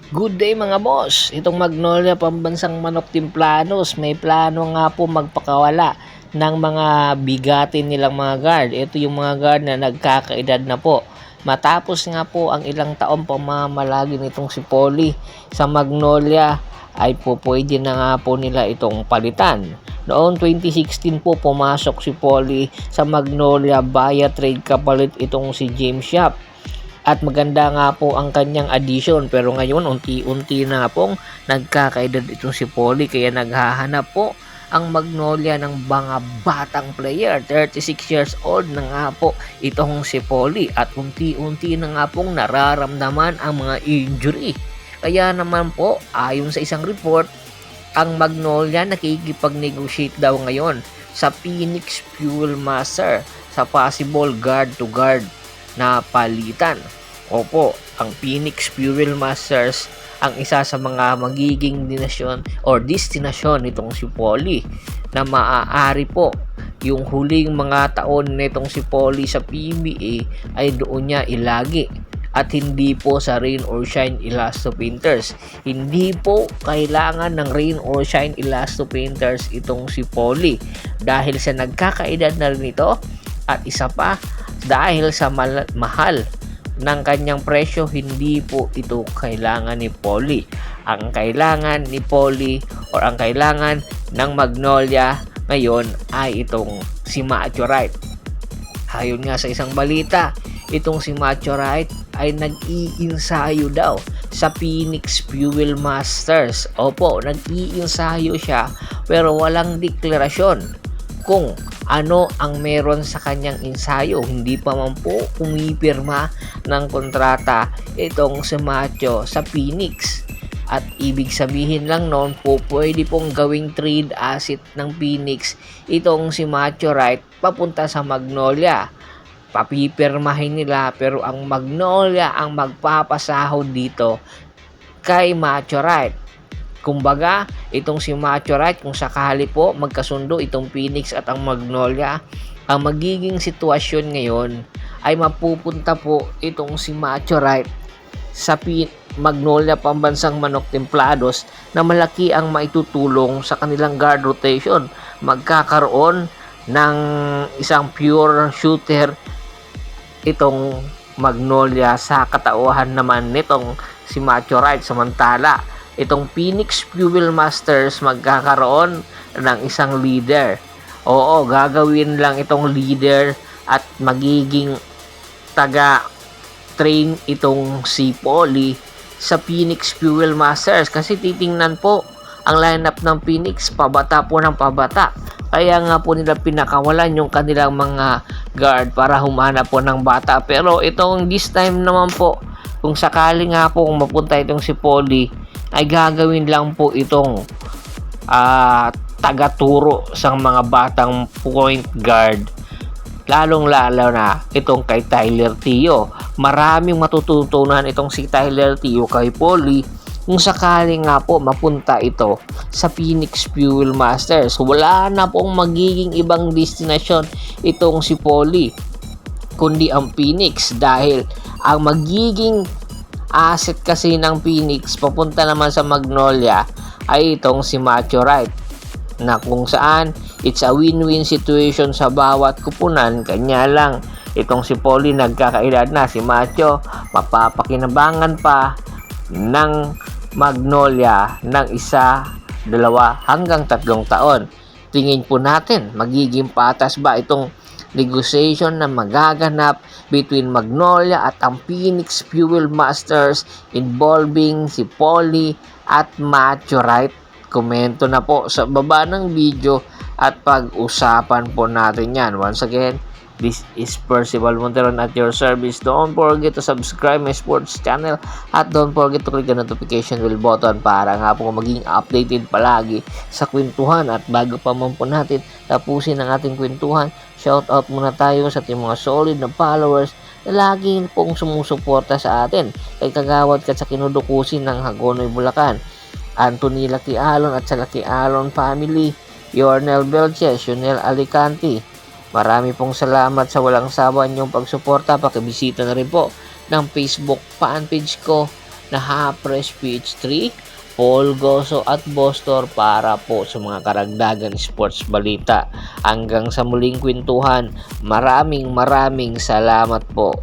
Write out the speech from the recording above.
Good day mga boss! Itong Magnolia Pambansang Manok Timplanos, may plano nga po magpakawala ng mga bigatin nilang mga guard. Ito yung mga guard na nagkakaedad na po. Matapos nga po ang ilang taong pamamalagi nitong si Polly sa Magnolia, ay po pwede na nga po nila itong palitan. Noong 2016 po pumasok si Polly sa Magnolia via trade kapalit itong si James Yap. At maganda nga po ang kanyang addition, pero ngayon unti-unti na pong nagkakaedad itong si Polly, kaya naghahanap po ang Magnolia ng mga batang player. 36 years old na nga po itong si Polly, at unti-unti na nga pong nararamdaman ang mga injury. Kaya naman po, ayon sa isang report, ang Magnolia nakikipag-negotiate daw ngayon sa Phoenix Fuel Master sa possible guard to guard na palitan. Opo, ang Phoenix Fuel Masters ang isa sa mga magiging destinasyon nitong si Polly, na maaari po yung huling mga taon nitong si Polly sa PBA ay doon niya ilagi, at hindi po sa Rain or Shine Elasto Painters. Hindi po kailangan ng Rain or Shine Elasto Painters itong si Polly dahil sa nagkakaedad na rin ito, at isa pa dahil sa mahal ng kanyang presyo. Hindi po ito kailangan ni Polly. Ang kailangan ni Polly or ang kailangan ng Magnolia ngayon ay itong si Macho Right. Ayon nga sa isang balita, itong si Macho Right ay nag-iinsayo daw sa Phoenix Fuel Masters. Opo, nag-iinsayo siya pero walang deklarasyon kung ano ang meron sa kanyang ensayo. Hindi pa man po pumipirma ng kontrata itong si Macho sa Phoenix. At ibig sabihin lang noon po, pwede pong gawing trade asset ng Phoenix itong si Macho Right papunta sa Magnolia. Papipirmahin nila, pero ang Magnolia ang magpapasahod dito kay Macho Right. Kumbaga, itong si Macho Right, kung sakali po magkasundo itong Phoenix at ang Magnolia, ang magiging sitwasyon ngayon ay mapupunta po itong si Macho Right sa Magnolia Pambansang Manok Templados, na malaki ang maitutulong sa kanilang guard rotation. Magkakaroon ng isang pure shooter itong Magnolia sa katauhan naman nitong si Macho Right. Samantala, itong Phoenix Fuel Masters magkakaroon ng isang leader. Oo, gagawin lang itong leader at magiging taga-train itong si Polly sa Phoenix Fuel Masters, kasi titingnan po ang lineup ng Phoenix, pabata po ng pabata. Kaya nga po nila pinakawalan yung kanilang mga guard para humanap po ng bata. Pero itong this time naman po, kung sakali nga po kung mapunta itong si Polly, ay gagawin lang po itong tagaturo sa mga batang point guard, lalong-lalo na itong kay Tyler Teo. Maraming matututunan itong si Tyler Teo kay Polly kung sakali nga po mapunta ito sa Phoenix Fuel Masters. Wala na pong magiging ibang destinasyon itong si Polly kundi ang Phoenix, dahil ang magiging asset kasi ng Phoenix papunta naman sa Magnolia ay itong si Macho Right, na kung saan it's a win-win situation sa bawat kupunan. Kanya lang itong si Polly nagkakaedad na, si Macho mapapakinabangan pa ng Magnolia ng 1, 2 hanggang 3 taon. Tingin po natin, magiging patas ba itong negotiation na magaganap between Magnolia at ang Phoenix Fuel Masters involving si Polly at Macho Right? Komento na po sa baba ng video at pag-usapan po natin yan. Once again, this is Percival Monteron at your service. Don't forget to subscribe my sports channel at don't forget to click the notification bell button para nga po maging updated palagi sa kwentuhan. At bago pa man po natin tapusin ang ating kwentuhan, shout out muna tayo sa ating mga solid na followers na lagi pong sumusuporta sa atin. Kay Kagawad ka sa Kinudukusin ng Hagonoy, Bulacan, Anthony Lucky Alon at sa Lucky Alon family, Yornel Belches, Yonel Alicante. Marami pong salamat sa walang sawa niyong pagsuporta. Pakibisita na rin po ng Facebook fan page ko na Hapres PH3, Paul Goso at Bostor para po sa mga karagdagan sports balita. Hanggang sa muling kwentuhan, maraming salamat po.